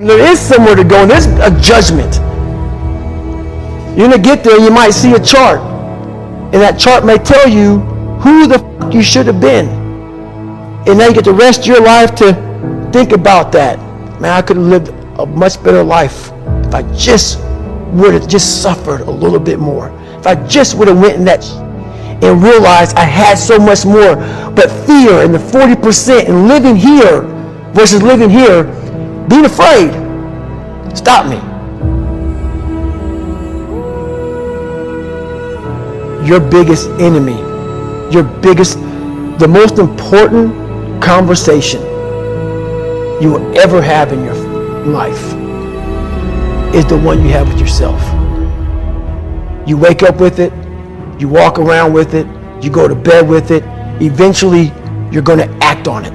There is somewhere to go, and there's a judgment. You're going to get there, and you might see a chart, and that chart may tell you who the fuck you should have been. And now you get the rest of your life to think about that. Man, I could have lived a much better life if I just would have just suffered a little bit more. If I just would have went in that and realized I had so much more. But fear and the 40% and living here versus living here, being afraid, stop me. Your biggest enemy, the most important conversation you will ever have in your life is the one you have with yourself. You wake up with it, you walk around with it, you go to bed with it. Eventually, you're going to act on it,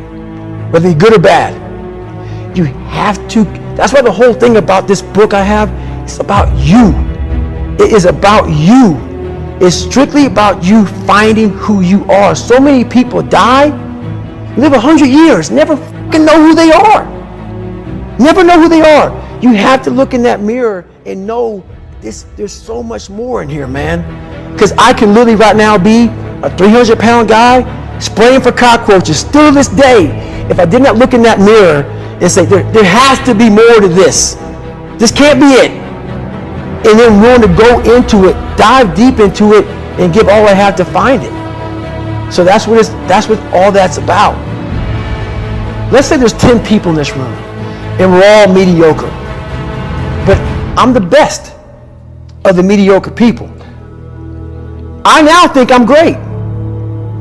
whether you're good or bad. You have to. That's why the whole thing about this book I have, it's about you. It is about you. It's strictly about you finding who you are. So many people die, live 100 years, never fucking know who they are. Never know who they are. You have to look in that mirror and know there's so much more in here, man. Because I can literally right now be a 300-pound guy spraying for cockroaches still to this day if I did not look in that mirror and say, there has to be more to this. This can't be it. And then willing to go into it, dive deep into it, and give all I have to find it. So that's what all that's about. Let's say there's 10 people in this room, and we're all mediocre. But I'm the best of the mediocre people. I now think I'm great.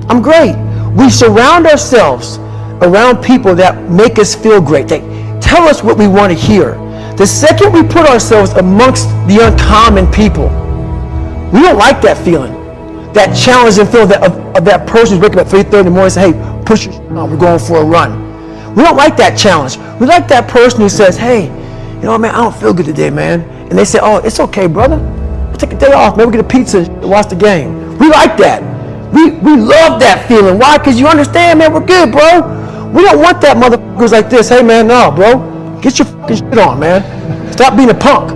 I'm great. We surround ourselves around people that make us feel great. They tell us what we want to hear. The second we put ourselves amongst the uncommon people, we don't like that feeling. That challenging feeling of that person who's waking up at 3:30 in the morning and say, hey, push your on, we're going for a run. We don't like that challenge. We like that person who says, hey, you know, man, I don't feel good today, man. And they say, oh, it's okay, brother. We'll take a day off. Maybe we'll get a pizza and watch the game. We like that. We love that feeling. Why? Because you understand, man, we're good, bro. We don't want that motherfuckers like this. Hey, man, no, bro. Get your fucking shit on, man. Stop being a punk.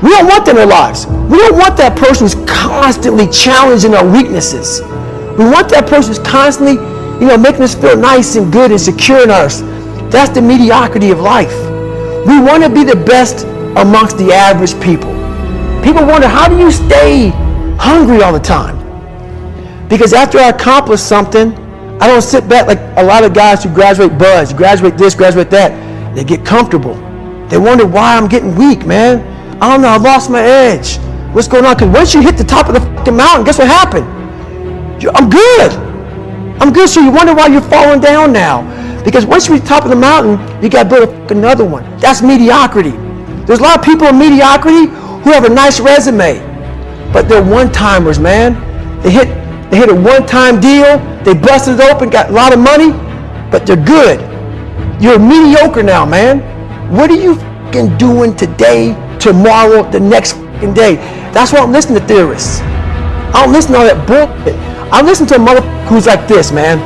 We don't want that in our lives. We don't want that person who's constantly challenging our weaknesses. We want that person who's constantly, making us feel nice and good and secure in us. That's the mediocrity of life. We want to be the best amongst the average people. People wonder, how do you stay hungry all the time? Because after I accomplish something, I don't sit back like a lot of guys who graduate buds, graduate this, graduate that. They get comfortable. They wonder why I'm getting weak, man. I don't know, I lost my edge. What's going on? Because once you hit the top of the fucking mountain, guess what happened? I'm good. I'm good, so you wonder why you're falling down now. Because once you reach the top of the mountain, you got to build another one. That's mediocrity. There's a lot of people in mediocrity who have a nice resume, but they're one-timers, man. They hit a one-time deal, they busted it open, got a lot of money, but they're good. You're mediocre now, man. What are you fucking doing today, tomorrow, the next fucking day? That's why I don't listen to theorists. I don't listen to all that bullshit. I listen to a motherfucker who's like this, man.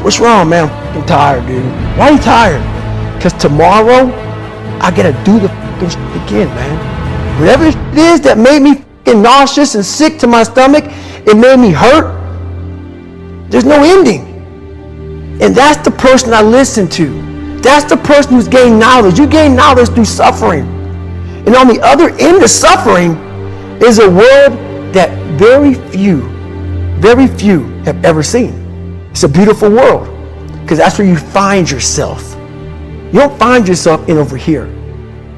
What's wrong, man? I'm fucking tired, dude. Why are you tired? Because tomorrow, I gotta do the fucking shit again, man. Whatever it is that made me fucking nauseous and sick to my stomach, it made me hurt. There's no ending. And that's the person I listen to. That's the person who's gained knowledge. You gain knowledge through suffering. And on the other end of suffering is a world that very few have ever seen. It's a beautiful world because that's where you find yourself. You don't find yourself in over here.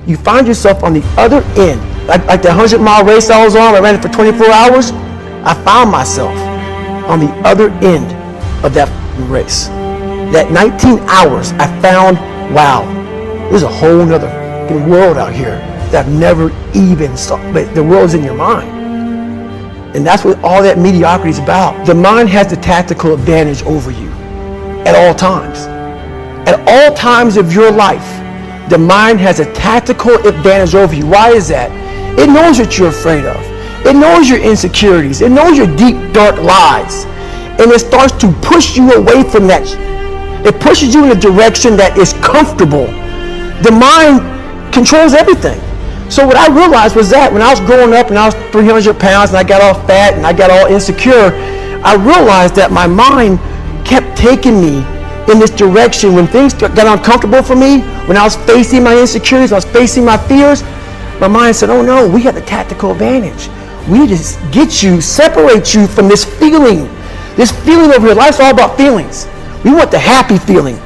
You find yourself on the other end. Like the 100-mile race I was on, I ran it for 24 hours. I found myself on the other end of that race. That 19 hours, I found, wow, there's a whole nother world out here that I've never even saw. But the world's in your mind. And that's what all that mediocrity is about. The mind has the tactical advantage over you at all times. At all times of your life, the mind has a tactical advantage over you. Why is that? It knows what you're afraid of. It knows your insecurities. It knows your deep, dark lies. And it starts to push you away from that. It pushes you in a direction that is comfortable. The mind controls everything. So what I realized was that when I was growing up and I was 300 pounds and I got all fat and I got all insecure, I realized that my mind kept taking me in this direction. When things got uncomfortable for me, when I was facing my insecurities, I was facing my fears, my mind said, oh no, we got the tactical advantage. We need to get you, separate you from this feeling. This feeling over here. Life's all about feelings. We want the happy feeling.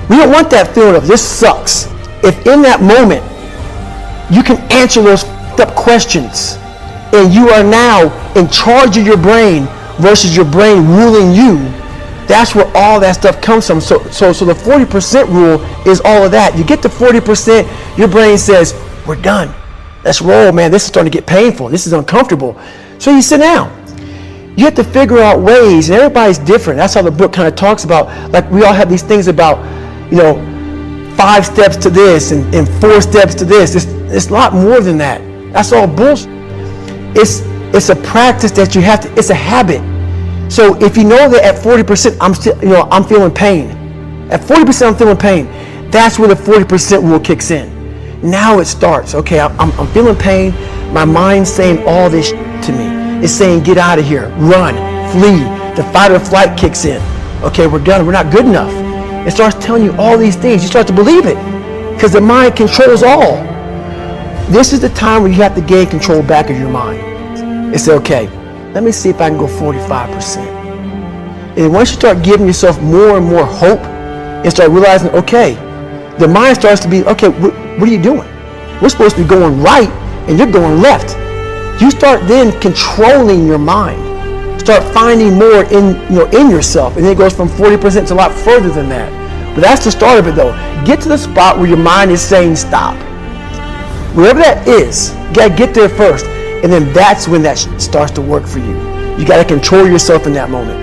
We don't want that feeling of this sucks. If in that moment you can answer those up questions and you are now in charge of your brain versus your brain ruling you, that's where all that stuff comes from. So the 40% rule is all of that. You get to 40%, your brain says, we're done. Let's roll, man. This is starting to get painful. This is uncomfortable. So you sit down. You have to figure out ways, and everybody's different. That's how the book kind of talks about, like we all have these things about, 5 steps to this and 4 steps to this. It's a lot more than that. That's all bullshit. It's a practice that you have to, it's a habit. So if you know that at 40% I'm feeling pain. At 40% I'm feeling pain. That's where the 40% rule kicks in. Now it starts. Okay, I'm feeling pain. My mind's saying all this to me. It's saying get out of here, run, flee. The fight or flight kicks in. Okay, we're done. We're not good enough. It starts telling you all these things. You start to believe it because the mind controls all. This is the time where you have to gain control back of your mind. It's okay. Let me see if I can go 45%. And once you start giving yourself more and more hope and start realizing, okay, the mind starts to be, okay, what are you doing? We're supposed to be going right and you're going left. You start then controlling your mind. Start finding more in yourself. And then it goes from 40% to a lot further than that. But that's the start of it though. Get to the spot where your mind is saying stop. Wherever that is, you gotta get there first. And then that's when that starts to work for you. You gotta control yourself in that moment.